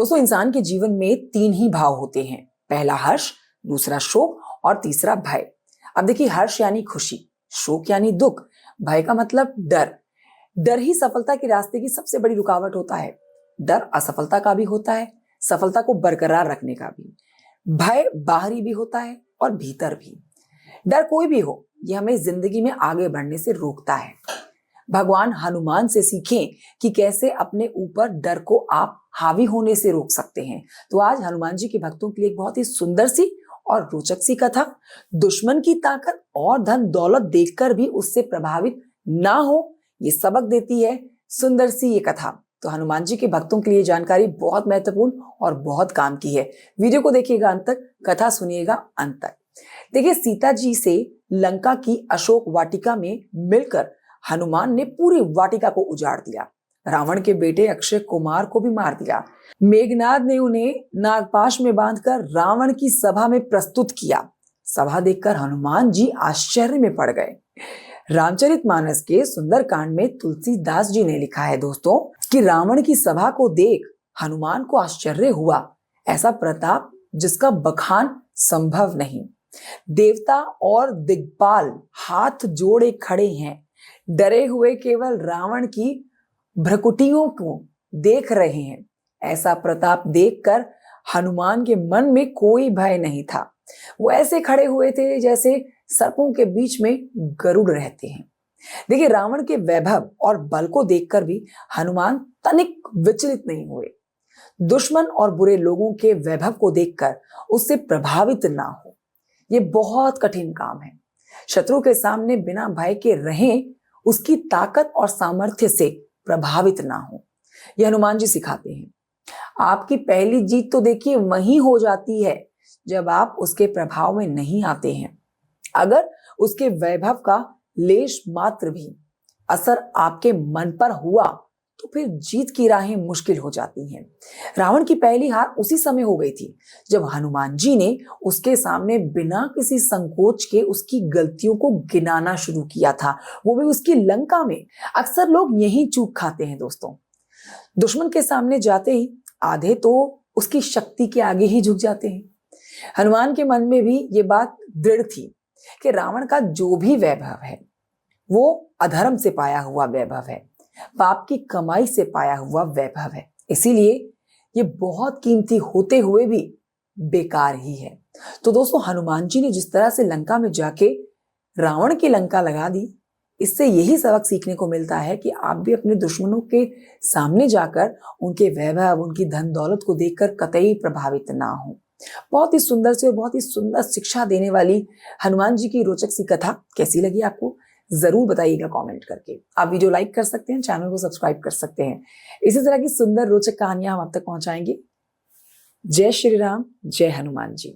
दोस्तों, इंसान के जीवन में तीन ही भाव होते हैं। पहला हर्ष, दूसरा शोक और तीसरा भय। अब देखिए, हर्ष यानी खुशी, शोक यानी दुख, भय का मतलब डर। डर ही सफलता के रास्ते की सबसे बड़ी रुकावट होता है। डर असफलता का भी होता है, सफलता को बरकरार रखने का भी। भय बाहरी भी होता है और भीतर भी। डर कोई भी हो, यह हमें जिंदगी में आगे बढ़ने से रोकता है। भगवान हनुमान से सीखें कि कैसे अपने ऊपर डर को आप हावी होने से रोक सकते हैं। तो आज हनुमान जी के भक्तों के लिए एक बहुत ही सुंदर सी और रोचक सी कथा। दुश्मन की ताकत और धन दौलत देखकर भी उससे प्रभावित ना हो, ये सबक देती है सुंदर सी ये कथा। तो हनुमान जी के भक्तों के लिए जानकारी बहुत महत्वपूर्ण और बहुत काम की है। वीडियो को देखिएगा अंत तक, कथा सुनिएगा अंत तक। देखिए, सीता जी से लंका की अशोक वाटिका में मिलकर हनुमान ने पूरी वाटिका को उजाड़ दिया। रावण के बेटे अक्षय कुमार को भी मार दिया। मेघनाद ने उन्हें नागपाश में बांधकर रावण की सभा में प्रस्तुत किया। सभा देखकर हनुमान जी आश्चर्य में पड़ गए। रामचरितमानस के सुंदरकांड में तुलसीदास जी ने लिखा है दोस्तों कि रावण की सभा को देख हनुमान को आश्चर्य हुआ, ऐसा प्रताप जिसका बखान संभव नहीं। देवता और दिग्पाल हाथ जोड़े खड़े हैं, डरे हुए केवल रावण की भ्रकुटियों को देख रहे हैं। ऐसा प्रताप देखकर हनुमान के मन में कोई भय नहीं था। वो ऐसे खड़े हुए थे जैसे सर्पों के बीच में गरुड़ रहते हैं। देखिए, रावण के वैभव और बल को देखकर भी हनुमान तनिक विचलित नहीं हुए। दुश्मन और बुरे लोगों के वैभव को देखकर उससे प्रभावित ना हो, ये बहुत कठिन काम है। शत्रु के सामने बिना भय के रहें, उसकी ताकत और सामर्थ्य से प्रभावित ना हो, यह हनुमान जी सिखाते हैं। आपकी पहली जीत तो देखिए वही हो जाती है जब आप उसके प्रभाव में नहीं आते हैं। अगर उसके वैभव का लेश मात्र भी असर आपके मन पर हुआ तो फिर जीत की राहें मुश्किल हो जाती हैं। रावण की पहली हार उसी समय हो गई थी जब हनुमान जी ने उसके सामने बिना किसी संकोच के उसकी गलतियों को गिनाना शुरू किया था, वो भी उसकी लंका में। अक्सर लोग यही चूक खाते हैं दोस्तों। दुश्मन के सामने जाते ही आधे तो उसकी शक्ति के आगे ही झुक जाते हैं। हनुमान के मन में भी ये बात दृढ़ थी कि रावण का जो भी वैभव है वो अधर्म से पाया हुआ वैभव है, पाप की कमाई से पाया हुआ वैभव है। इसीलिए ये बहुत कीमती होते हुए भी बेकार ही है। तो दोस्तों, हनुमान जी ने जिस तरह से लंका में जाके रावण की लंका लगा दी, इससे यही सबक सीखने को मिलता है कि आप भी अपने दुश्मनों के सामने जाकर उनके वैभव, उनकी धन दौलत को देखकर कतई प्रभावित ना हो। बहुत ही सुंदर से और बहुत ही सुंदर शिक्षा देने वाली हनुमान जी की रोचक सी कथा कैसी लगी आपको, जरूर बताइएगा कमेंट करके। आप वीडियो लाइक कर सकते हैं, चैनल को सब्सक्राइब कर सकते हैं। इसी तरह की सुंदर रोचक कहानियां हम आप तक पहुंचाएंगे। जय श्री राम, जय हनुमान जी।